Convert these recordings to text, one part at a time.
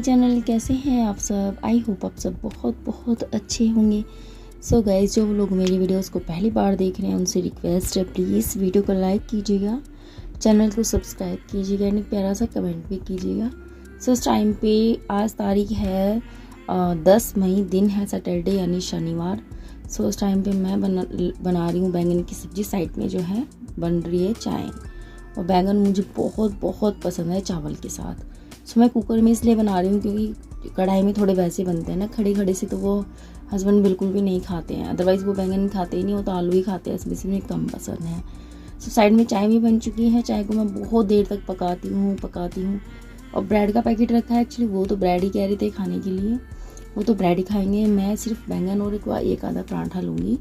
My channel. कैसे हैं आप सब? आई होप आप सब बहुत बहुत अच्छे होंगे। सो गाइस, जो लोग मेरी वीडियोस को पहली बार देख रहे हैं उनसे रिक्वेस्ट है, प्लीज़ वीडियो को लाइक कीजिएगा, चैनल को सब्सक्राइब कीजिएगा, एक प्यारा सा कमेंट भी कीजिएगा। सो इस टाइम पे आज तारीख है 10 मई, दिन है सैटरडे यानी शनिवार। सो इस टाइम पे मैं बना रही हूँ बैंगन की सब्ज़ी। साइड में जो है बन रही है चाय, और बैंगन मुझे बहुत बहुत पसंद है चावल के साथ। सो मैं कुकर में इसलिए बना रही हूँ क्योंकि कढ़ाई में थोड़े वैसे बनते हैं ना खड़े खड़े से, तो वो हस्बैंड बिल्कुल भी नहीं खाते हैं। अदरवाइज़ वो बैंगन खाते ही नहीं, वो तो आलू ही खाते हैं, इसमें में कम पसंद है। सो साइड में चाय भी बन चुकी है। चाय को मैं बहुत देर तक पकाती हूँ। और ब्रेड का पैकेट रखा है, एक्चुअली वो तो ब्रेड ही कह रहे थे खाने के लिए, वो तो ब्रेड ही खाएंगे। मैं सिर्फ बैंगन और एक आधा पराठा लूँगी,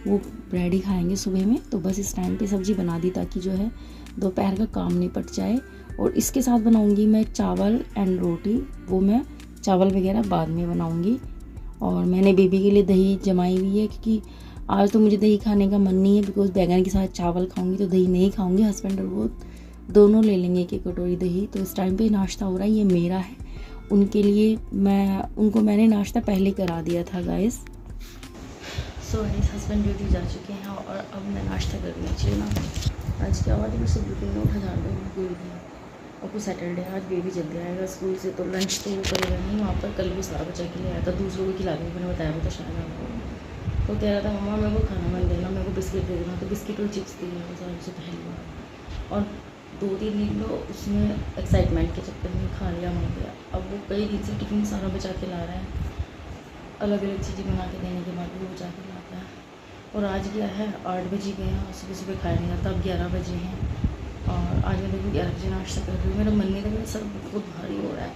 वो ब्रेड ही खाएंगे सुबह में। तो बस इस टाइम पे सब्ज़ी बना दी ताकि जो है दोपहर का काम निपट जाए। और इसके साथ बनाऊंगी मैं चावल एंड रोटी, वो मैं चावल वगैरह बाद में बनाऊंगी। और मैंने बेबी के लिए दही जमाई हुई है क्योंकि आज तो मुझे दही खाने का मन नहीं है, बिकॉज बैंगन के साथ चावल खाऊंगी तो दही नहीं खाऊंगी। हस्बैंड और वो दोनों ले लेंगे एक कटोरी दही। तो इस टाइम पे नाश्ता हो रहा है, ये मेरा है, उनके लिए मैंने नाश्ता पहले करा दिया था guys. So guys, husband duty जा चुके हैं और अब मैं नाश्ता कर रही हूँ ना। आज क्या हुआ थी, सब रूटीन उठा जा रही थी और कुछ सैटरडे आज बेबी जल्दी आएगा स्कूल से, तो लंच तो वो करेगा नहीं वहाँ पर। कल भी सारा बच्चा के लिए आया था, दूसरों को खिला देंगे, मैंने बताया भी था शायद आपको। तो कह रहा था मम्मा मेरे को खाना मत देना, मेरे को बिस्किट दे देना। तो बिस्किट और चिप्स दिए सबसे पहली बार, और 2-3 दिन तो उसमें एक्साइटमेंट के चक्कर में खा लिया हो गया। अब वो कई दिन से टिफिन सारा बचा के ला रहा है, अलग अलग चीज़ें बना के देने के बाद भी वो बचा के लाता है। और आज क्या है, 8 बजे गए हैं, सुबह खाया नहीं जाता। अब 11 बजे हैं और आज मैं देखो 11 बजे नाश्ता कर रही हूँ। मेरा मन नहीं था, मेरा सर बहुत भारी हो रहा है।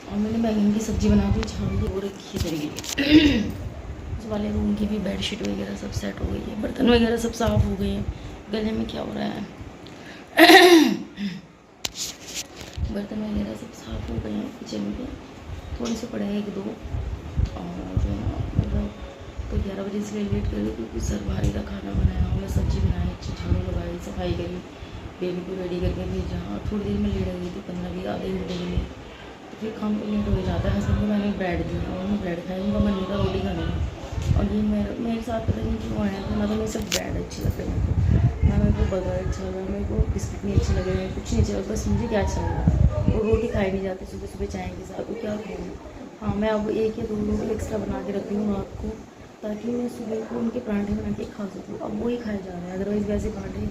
और मैंने बैंगन की सब्ज़ी बना दी, छान दी, वो रखी तरीके उस वाले रूम की भी बेडशीट वगैरह सब सेट हो गई है, बर्तन वगैरह सब साफ़ हो गए हैं। गले में क्या हो रहा है बर्तन वगैरह सब साफ़ हो गए हैं किचन के, थोड़े से पड़े हैं 1-2। और मतलब तो 11 बजे इसलिए लेट कर दी क्योंकि सर भारी का खाना बनाया, हमने सब्ज़ी बनाई, अच्छी झाड़ू लगाई, सफाई करी, बेबी को रेडी करके भेजा। और थोड़ी देर में लेट गई थी, 15-20 आधे घंटे के लिए। तो फिर काम को लेट हो जाता है। हस्बैंड को मैंने ब्रेड दिया और मैं ब्रेड खाई, उनका मन नहीं था रोटी खाने में। और ये मेरे साथ पता नहीं क्यों आया था, ना तो मेरे सब ब्रेड अच्छी लग रही है, ना मेरे को बर्गर अच्छा लगा, मेरे को बिस्किट नहीं अच्छे लग रहे हैं, कुछ नहीं अच्छा लगा। बस मुझे क्या अच्छा लगा, और रोटी खाई नहीं जाती सुबह सुबह चाय के साथ, तो क्या करूँ। हाँ, मैं अब 1 या 2 रोटी एक्स्ट्रा बना के रखती हूँ रात को, ताकि मैं सुबह को उनके पराठे बना के खा सकूँ। अब वही खाए जा रहे हैं, अदरवाइज़ वैसे पराठे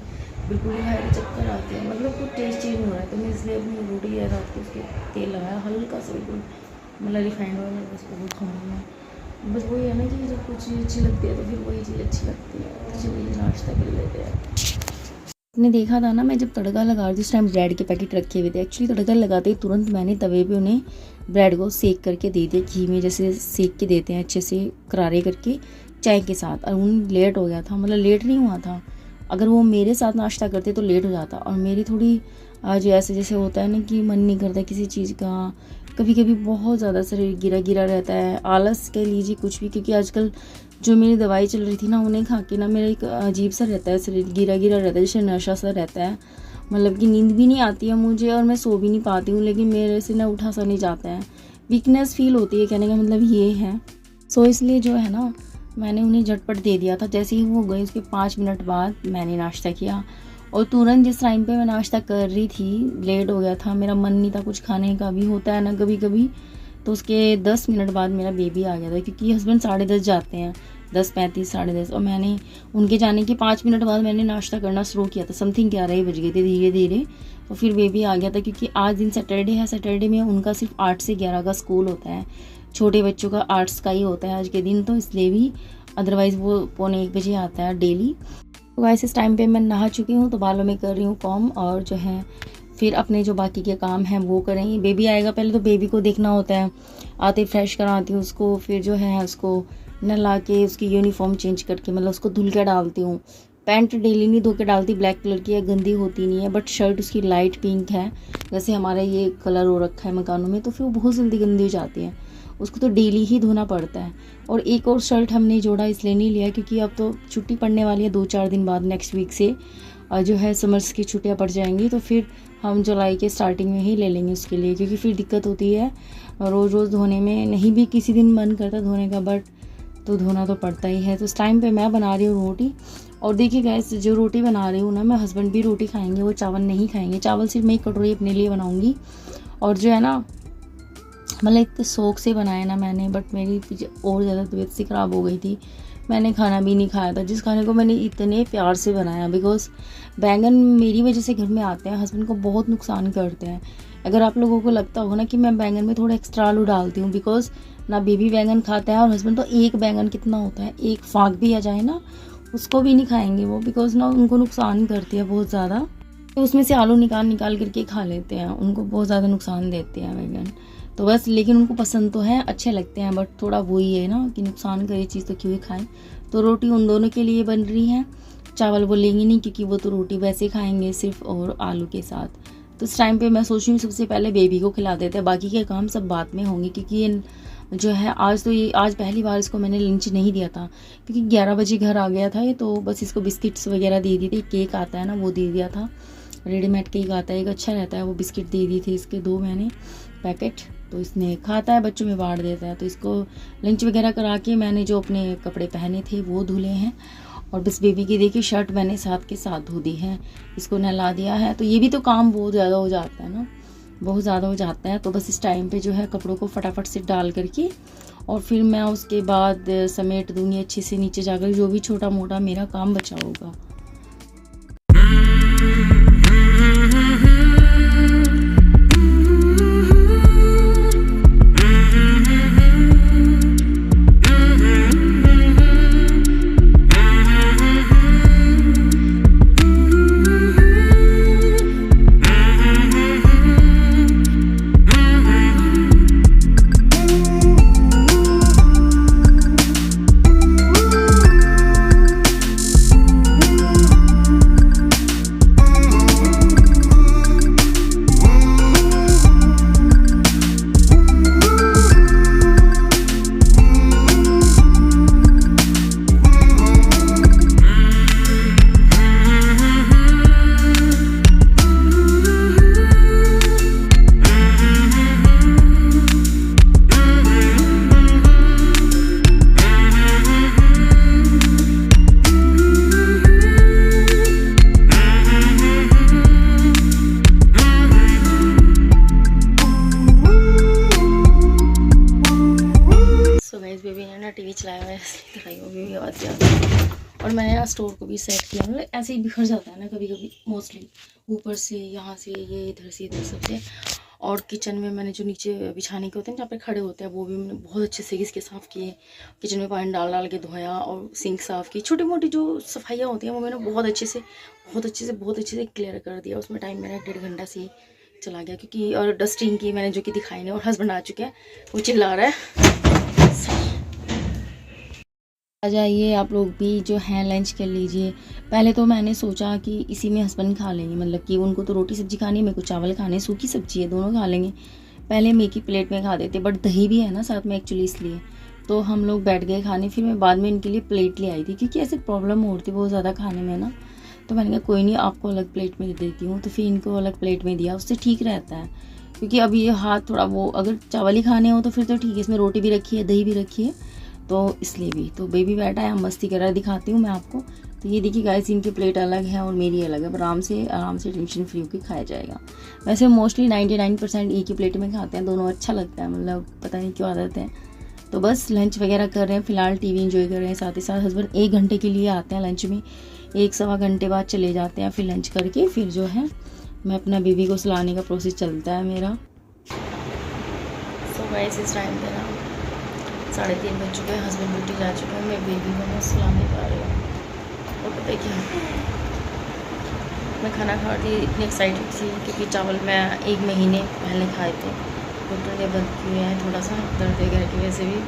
बिल्कुल ही खाए तो चक्कर आते हैं, मतलब कुछ टेस्ट चेंज हो रहा है। तो मैं इसलिए अपनी रोटी या रात को उसके तेल लगाया हल्का सा, बिल्कुल मतलब रिफाइंड ऑयल, बस वो खाऊँगी मैं। बस वही है ना कि जब कुछ चीज़ अच्छी लगती है तो फिर वही चीज़ अच्छी लगती है। तो चलिए नाश्ता कर लेते हैं। आपने देखा था ना, मैं जब तड़का लगा रही थी उस टाइम ब्रेड के पैकेट रखे हुए थे। एक्चुअली तड़का लगाते ही तुरंत मैंने तवे पे उन्हें ब्रेड को सेक करके दे दिया, घी में जैसे सेक के देते हैं अच्छे से करारे करके चाय के साथ। और उन लेट हो गया था, मतलब लेट नहीं हुआ था, अगर वो मेरे साथ नाश्ता करते तो लेट हो जाता। और मेरी थोड़ी आज ऐसे जैसे होता है ना कि मन नहीं करता किसी चीज़ का, कभी कभी बहुत ज़्यादा शरीर गिरा गिरा रहता है, आलस कह लीजिए कुछ भी। क्योंकि आजकल जो मेरी दवाई चल रही थी ना, उन्हें खा के ना मेरा एक अजीब सा रहता है, शरीर गिरा गिरा रहता है, जैसे नशा सा रहता है। मतलब कि नींद भी नहीं आती है मुझे और मैं सो भी नहीं पाती हूँ, लेकिन मेरे से ना उठा सा नहीं जाता है, वीकनेस फील होती है, कहने का मतलब ये है। सो इसलिए जो है ना, मैंने उन्हें झटपट दे दिया था। जैसे ही वो गए उसके 5 मिनट बाद मैंने नाश्ता किया। और तुरंत जिस टाइम पे मैं नाश्ता कर रही थी, लेट हो गया था, मेरा मन नहीं था कुछ खाने का, भी होता है ना कभी कभी। तो उसके 10 मिनट बाद मेरा बेबी आ गया था, क्योंकि हस्बैंड 10:30 जाते हैं, 10:35 10:30। और मैंने उनके जाने के 5 मिनट बाद मैंने नाश्ता करना शुरू किया था। समथिंग 11 ही बज गए थे धीरे धीरे। तो फिर बेबी आ गया था, क्योंकि आज दिन सैटरडे है, सैटरडे में उनका सिर्फ 8 से 11 का स्कूल होता है, छोटे बच्चों का आर्ट्स का ही होता है आज के दिन, तो इसलिए भी। अदरवाइज़ वो 1:45 बजे आता है डेली। तो वैसे इस टाइम पे मैं नहा चुकी हूँ, तो बालों में कर रही हूँ कॉम, और जो है फिर अपने जो बाकी के काम हैं वो करेंगे। बेबी आएगा, पहले तो बेबी को देखना होता है, आते फ्रेश कराती हूँ उसको, फिर जो है उसको नहला के उसकी यूनिफॉर्म चेंज करके, मतलब उसको धुल के डालती हूँ। पैंट डेली नहीं धो के डालती, ब्लैक कलर की है, गंदी होती नहीं है, बट शर्ट उसकी लाइट पिंक है, जैसे हमारा ये कलर हो रखा है मकानों में, तो फिर वो बहुत जल्दी गंदी हो जाती है, उसको तो डेली ही धोना पड़ता है। और एक और शर्ट हमने जोड़ा इसलिए नहीं लिया क्योंकि अब तो छुट्टी पड़ने वाली है 2-4 दिन बाद, नेक्स्ट वीक से। जो है समर्स की छुट्टियां पड़ जाएंगी तो फिर हम जुलाई के स्टार्टिंग में ही ले लेंगे उसके लिए, क्योंकि फिर दिक्कत होती है रोज़ रोज़ धोने में। नहीं भी किसी दिन मन करता धोने का, बट तो धोना तो पड़ता ही है। तो इस टाइम पे मैं बना रही हूँ रोटी। और देखिए गैस, जो रोटी बना रही हूँ ना, मैं हस्बैंड भी रोटी खाएंगे, वो चावल नहीं खाएंगे। चावल सिर्फ मैं एक कटोरी अपने लिए बनाऊँगी। और जो है ना, मतलब इतने शौक से बनाया ना मैंने, बट मेरी और ज़्यादा तबीयत सी ख़राब हो गई थी। मैंने खाना भी नहीं खाया था, जिस खाने को मैंने इतने प्यार से बनाया। बिकॉज बैंगन मेरी वजह से घर में आते हैं, हस्बैंड को बहुत नुकसान करते हैं। अगर आप लोगों को लगता होगा ना कि मैं बैंगन में थोड़ा एक्स्ट्रा आलू डालती हूँ, बिकॉज ना बेबी बैंगन खाता है और हस्बैंड तो एक बैंगन कितना होता है, एक फाँक भी आ जाए ना उसको भी नहीं खाएंगे वो, बिकॉज ना उनको नुकसान करती है बहुत ज़्यादा। तो उसमें से आलू निकाल करके खा लेते हैं, उनको बहुत ज़्यादा नुकसान देते हैं बैंगन। तो बस, लेकिन उनको पसंद तो है, अच्छे लगते हैं, बट थोड़ा वही है ना कि नुकसान करे चीज़ तो क्यों ही खाएं। तो रोटी उन दोनों के लिए बन रही है, चावल वो लेंगे नहीं क्योंकि वो तो रोटी वैसे खाएंगे सिर्फ और आलू के साथ। तो इस टाइम पे मैं सोच रही हूँ सबसे पहले बेबी को खिला देते हैं, बाकी के काम सब बाद में होंगे। क्योंकि ये जो है आज पहली बार इसको मैंने लंच नहीं दिया था, क्योंकि 11 बजे घर आ गया था ये, तो बस इसको बिस्किट्स वगैरह दे दी थी। केक आता है ना, वो दे दिया था, रेडीमेड केक आता है एक, अच्छा रहता है, वो बिस्किट दे दिए थे इसके 2 मैंने पैकेट। तो इसने खाता है, बच्चों में बांट देता है। तो इसको लंच वगैरह करा के मैंने जो अपने कपड़े पहने थे वो धुले हैं। और बस बेबी की देखिए शर्ट मैंने साथ के साथ धो दी है, इसको नहला दिया है। तो ये भी तो काम बहुत ज़्यादा हो जाता है ना, बहुत ज़्यादा हो जाता है। तो बस इस टाइम पे जो है कपड़ों को फटाफट से डाल करके और फिर मैं उसके बाद समेट दूँगी अच्छे से नीचे जाकर, जो भी छोटा मोटा मेरा काम बचा होगा। टीवी चलाया हुआ है इसलिए दिखाई होगी भी आवाज़ आती है। और मैंने ना स्टोर को भी सेट किया, मतलब ऐसे ही बिखर जाता है ना कभी कभी, मोस्टली ऊपर से यहाँ से ये इधर से इधर सब से। और किचन में मैंने जो नीचे बिछाने के होते हैं जहाँ पे खड़े होते हैं वो भी मैंने बहुत अच्छे से घिस के साफ़ किए। किचन में पानी डाल के धोया और सिंक साफ़ की, छोटी मोटी जो सफाइयाँ होती हैं वो मैंने बहुत अच्छे से क्लियर कर दिया। उसमें टाइम मेरा 1.5 घंटा से चला गया, क्योंकि और डस्टिंग की मैंने जो कि दिखाई नहीं। और हस्बैंड आ चुके हैं, वो चिल्ला रहा है। आ जाइए आप लोग भी जो हैं, लंच कर लीजिए। पहले तो मैंने सोचा कि इसी में हस्बैंड खा लेंगे, मतलब कि उनको तो रोटी सब्जी खानी है, मेरे को चावल खाने, सूखी सब्जी है, दोनों खा लेंगे। पहले हम एक ही प्लेट में खा देते, बट दही भी है ना साथ में एक्चुअली, इसलिए तो हम लोग बैठ गए खाने। फिर मैं बाद में इनके लिए प्लेट ले आई थी, क्योंकि ऐसे प्रॉब्लम हो रही थी बहुत ज़्यादा खाने में ना। तो मैंने कहा कोई नहीं, आपको अलग प्लेट में दे देती हूँ। तो फिर इनको अलग प्लेट में दिया, उससे ठीक रहता है। क्योंकि अभी ये हाथ थोड़ा वो, अगर चावल ही खाने हो तो फिर तो ठीक है, इसमें रोटी भी रखी है, दही भी रखी है, तो इसलिए भी। तो बेबी बैठा है, मस्ती कर रहा है, दिखाती हूँ मैं आपको। तो ये देखिए गाइस, इनकी प्लेट अलग है और मेरी अलग है, आराम से टेंशन फ्री होकर खाया जाएगा। वैसे मोस्टली 99% एक ही प्लेट में खाते हैं दोनों, अच्छा लगता है, मतलब पता नहीं क्यों आदत है। तो बस लंच वगैरह कर रहे हैं, फ़िलहाल टीवी एंजॉय कर रहे हैं। साथ ही साथ हस्बैंड 1 घंटे के लिए आते हैं लंच में, 1-1.25 घंटे बाद चले जाते हैं। फिर लंच करके फिर जो है मैं अपना बेबी को सुलाने का प्रोसेस चलता है मेरा। सो गाइस, इस टाइम पे ना 3:30 बज चुके हैं, हस्बैंड ड्यूटी जा चुके हैं, मैं बेबी को मैं सुलाने पा रही हूँ। और पता है क्या, मैं खाना खा रही इतनी एक्साइटेड थी, क्योंकि चावल मैं 1 महीने पहले खाए थे, डॉक्टर ने बंद किए हैं थोड़ा सा दर्द वगैरह की वजह से भी।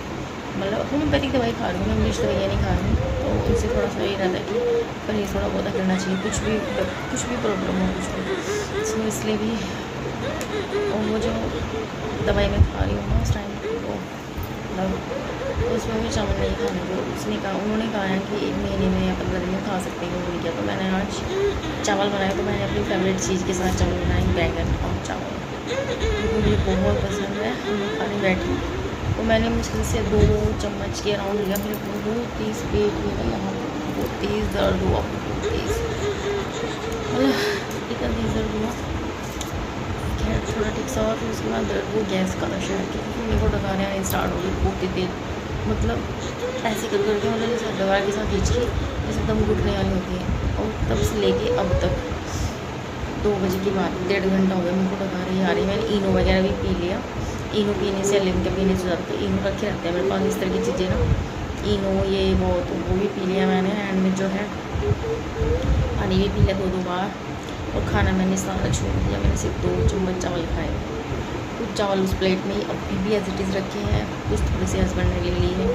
मतलब होम्योपैथिक दवाई खा रही हूँ मैं, इंग्लिश दवाइयाँ नहीं खा रही हूँ। तो इससे थोड़ा सा ये रहता है कि परहेज़ थोड़ा बहुत करना चाहिए, कुछ भी प्रॉब्लम हो, कुछ भी। सो इसलिए भी, और वो जो दवाई मैं खा रही हूँ ना उस टाइम, वो मतलब उसमें भी चावल नहीं खाने को उन्होंने कहा है कि 1 महीने में या 15 दिन में खा सकते हैं उन्होंने किया। तो मैंने आज चावल बनाया, तो मैंने अपनी फेवरेट चीज़ के साथ चावल बनाए, बैंगन और चावल, क्योंकि मुझे बहुत पसंद है। हम लोग खाने बैठे तो मैंने मुश्किल से 2 चम्मच के अराउंड लिया। मेरे बहुत तेज़ पेट में ना यहाँ बहुत तेज़ दर्द हुआ, बहुत तेज़, मतलब इतना तेज़ दर्द हुआ। खैर थोड़ा ठीक सा हुआ, फिर उसके बाद दर्द वो गैस का था शायद, क्योंकि मेरे को डकारें आने स्टार्ट हो गई बहुत तेज़, मतलब ऐसे कर करके, मतलब जैसे दवा के साथ खींच के जैसे दम घुटने वाली होती है। और तब से लेके अब तक 2 बजे की बात, 1.5 घंटा हो गया मेरे को डकारें आ रही। मैंने इनो वगैरह भी पी लिया। इनो पीने से लिम के पीने से ज़्यादा तो इनो रखे रहते हैं मेरे पास इस तरह की चीज़ें ना, इनो ये वो, तो वो भी पी लिया मैंने। एंड में जो है पानी भी पी लिया 2 बार। और खाना मैंने सारा छोड़ दिया, मैंने सिर्फ 2 चम्मच चावल खाए। कुछ चावल उस प्लेट में अभी भी एज इट इज़ रखे हैं, कुछ थोड़े से हस्बैंड ने ले लिए।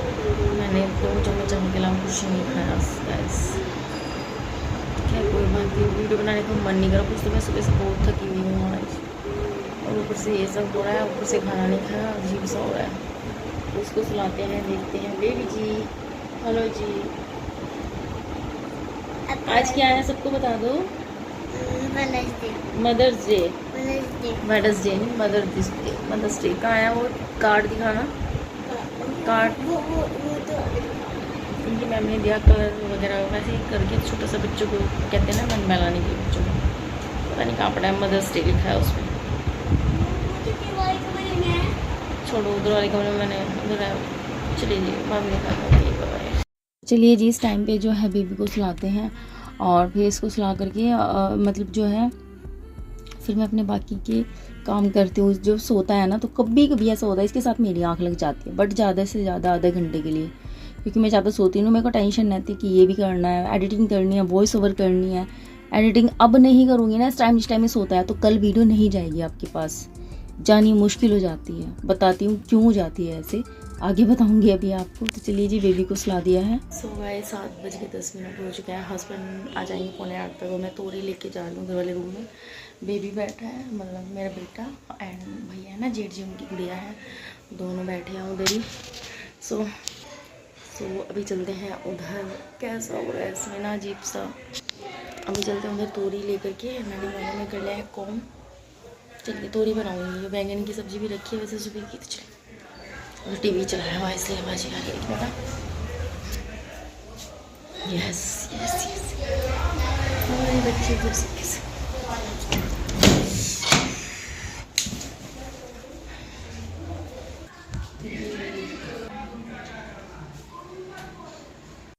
मैंने 2 चम्मच चावल के अलावा कुछ नहीं खाया गैस। क्या कोई बात नहीं, वीडियो बनाने का मन नहीं करा कुछ, तो मैं सुबह से बहुत थकी हुई हूँ आज, और ऊपर से ये सब हो रहा है, ऊपर से खाना नहीं खाया, अजीब सा हो रहा है। तो उसको सुलाते हैं, देखते हैं। बेबी जी, हेलो जी, आज क्या है सबको बता दो। मदर्स डे, वेडनेसडे नहीं, मदर्स डे का आया। वो कार्ड दिखाना, कार्ड इनकी मैम ने दिया, कलर वगैरह वैसे ही करके छोटा सा बच्चों को कहते हैं ना, मन बहलाने के बच्चों को, पता नहीं कहाँ पड़ा है, मदर्स डे लिखा है उसमें। छोड़ो उधर वाले कमरे में, मैंने उधर है। चलिए जी, मम्मी ने कहा चलिए जी, इस टाइम पे जो है बेबी को सुलाते हैं, और फिर इसको सुला करके मतलब जो है फिर मैं अपने बाकी के काम करती हूँ। जो सोता है ना, तो कभी कभी ऐसा होता है इसके साथ मेरी आंख लग जाती है, बट ज़्यादा से ज़्यादा आधे घंटे के लिए, क्योंकि मैं ज़्यादा सोती हूँ। मेरे को टेंशन रहती है कि ये भी करना है, एडिटिंग करनी है, वॉइस ओवर करनी है। एडिटिंग अब नहीं करूँगी ना इस टाइम में सोता है, तो कल वीडियो नहीं जाएगी आपके पास, जानी मुश्किल हो जाती है। बताती हूँ क्यों हो जाती है ऐसे, आगे बताऊंगी अभी आपको। तो चलिए जी, बेबी को सुला दिया है। सुबह 7:10 हो चुका है। हस्बैंड आ जाएंगे 7:45 तक। मैं तोरी लेके जा रही हूँ घर वाले रूम में। बेबी बैठा है, मतलब मेरा बेटा, एंड भैया है ना, जेठ जी उनकी गुड़िया है, दोनों बैठे हैं उधर ही। सो अभी चलते हैं उधर। कैसा हो रहा है इसमें ना अजीब सा। अभी चलते हैं उधर तोरी लेकर के। मैंने कर लिया है कॉम। चलिए तोरी बनाऊँगी। बैंगन की सब्ज़ी भी रखी है वैसे सुबह की। तो चलिए, टीवी चलाया हुआ इसलिए बाजी आ रही है बेटा। यस यस यस, हमारे बच्चे इधर से कैसे।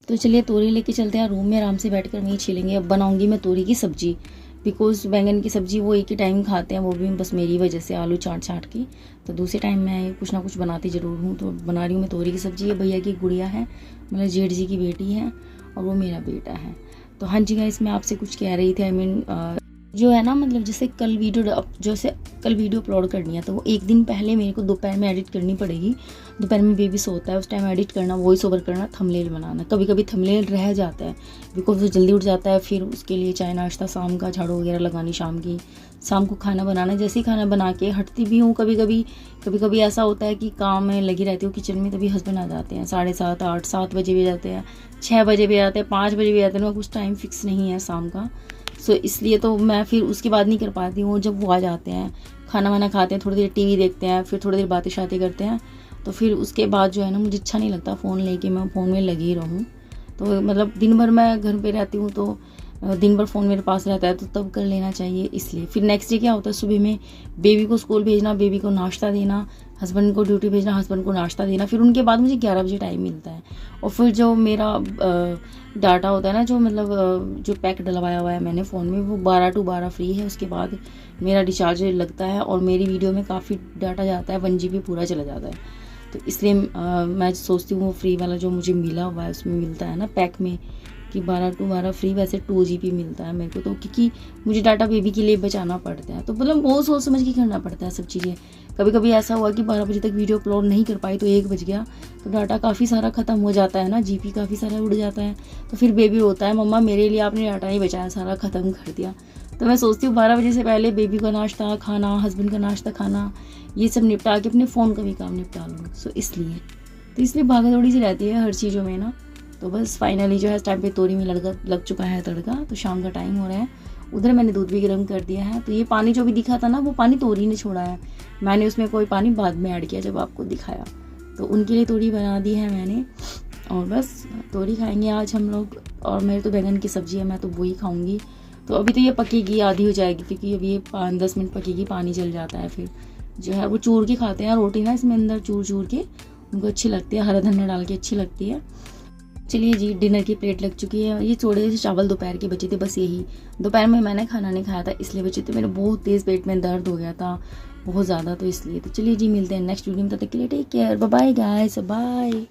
तो चलिए तोरी लेके चलते हैं रूम में, आराम से बैठकर वहीं छिलेंगे। अब बनाऊंगी मैं तोरी की सब्ज़ी, बिकॉज बैंगन की सब्ज़ी वो एक ही टाइम खाते हैं, वो भी बस मेरी वजह से, आलू चाट के। तो दूसरे टाइम मैं कुछ ना कुछ बनाती ज़रूर हूँ। तो बना रही हूँ मैं तोरी की सब्ज़ी। ये भैया की गुड़िया है, मतलब जेठ जी की बेटी है, और वो मेरा बेटा है। तो हाँ जी गाइस, मैं आपसे कुछ कह रही थी, आई मीन जो है ना, मतलब जैसे कल वीडियो अपलोड करनी है, तो वो एक दिन पहले मेरे को दोपहर में एडिट करनी पड़ेगी। दोपहर में बेबी सोता है, उस टाइम एडिट करना, वॉइस ओवर करना, थंबनेल बनाना। कभी कभी थंबनेल रह जाता है बिकॉज वो जल्दी उठ जाता है, फिर उसके लिए चाय नाश्ता, शाम का झाड़ू वगैरह लगानी, शाम को खाना बनाना। जैसे ही खाना बना के हटती भी हूँ, कभी ऐसा होता है कि काम में लगी रहती हूँ किचन में, तभी हस्बैंड आ जाते हैं 7:30, 8, 7 बजे भी जाते हैं, 6 बजे भी आते हैं, 5 बजे भी आते हैं। कुछ टाइम फिक्स नहीं है शाम का। सो इसलिए तो मैं फिर उसके बाद नहीं कर पाती हूँ। जब वो आ जाते हैं, खाना वाना खाते हैं, थोड़ी देर टीवी देखते हैं, फिर थोड़ी देर बातें शातें करते हैं, तो फिर उसके बाद जो है ना, मुझे अच्छा नहीं लगता फ़ोन लेके मैं फ़ोन में लगी रहूँ। तो मतलब दिन भर मैं घर पे रहती हूँ, तो दिन भर फ़ोन मेरे पास रहता है, तो तब कर लेना चाहिए। इसलिए फिर नेक्स्ट डे क्या होता है, सुबह में बेबी को स्कूल भेजना, बेबी को नाश्ता देना, हस्बैंड को ड्यूटी भेजना, हस्बैंड को नाश्ता देना, फिर उनके बाद मुझे 11 बजे टाइम मिलता है। और फिर जो मेरा डाटा होता है ना, जो मतलब जो पैक डलवाया हुआ है मैंने फ़ोन में, वो 12 to 12 फ्री है। उसके बाद मेरा रिचार्ज लगता है, और मेरी वीडियो में काफ़ी डाटा जाता है, 1 GB पूरा चला जाता है। तो इसलिए मैं सोचती हूँ वो फ्री वाला जो मुझे मिला हुआ है, उसमें मिलता है ना पैक में कि 12 to 12 फ्री, वैसे 2 GB मिलता है मेरे को। तो क्योंकि मुझे डाटा बेबी के लिए बचाना पड़ता है, तो मतलब बहुत सोच समझ के करना पड़ता है सब चीज़ें। कभी कभी ऐसा हुआ कि 12 बजे तक वीडियो अपलोड नहीं कर पाई, तो 1 बज गया, तो डाटा काफ़ी सारा ख़त्म हो जाता है ना, GB काफ़ी सारा उड़ जाता है। तो फिर बेबी रोता है, मम्मा मेरे लिए आपने डाटा नहीं बचाया, सारा ख़त्म कर दिया। तो मैं सोचती हूँ 12 बजे से पहले बेबी का नाश्ता खाना, हस्बैंड का नाश्ता खाना, ये सब निपटा के अपने फ़ोन का भी काम निपटा लूँ। सो इसलिए तो इसलिए भागा दौड़ी सी रहती है हर चीज़ों में ना। तो बस फाइनली जो है इस टाइम पे तोरी में लग चुका है तड़का। तो शाम का टाइम हो रहा है, उधर मैंने दूध भी गर्म कर दिया है। तो ये पानी जो भी दिखा था ना, वो पानी तोरी ने छोड़ा है, मैंने उसमें कोई पानी बाद में ऐड किया जब आपको दिखाया। तो उनके लिए तोरी बना दी है मैंने, और बस तोरी खाएंगे आज हम लोग। और मेरे तो बैंगन की सब्ज़ी है, मैं तो वही खाऊंगी। तो अभी तो ये पकेगी, आधी हो जाएगी, क्योंकि अभी ये 5-10 मिनट पकेगी, पानी जल जाता है। फिर जो है वो चूर के खाते हैं रोटी ना, इसमें अंदर चूर चूर के उनको अच्छी लगती है, हरा धनिया डाल के अच्छी लगती है। चलिए जी, डिनर की प्लेट लग चुकी है। ये थोड़े से चावल दोपहर के बचे थे, बस यही। दोपहर में मैंने खाना नहीं खाया था इसलिए बचे थे। मेरे बहुत तेज़ पेट में दर्द हो गया था बहुत ज़्यादा, तो इसलिए। तो चलिए जी, मिलते हैं नेक्स्ट वीडियो में, तब तक के लिए take care, bye bye guys, bye.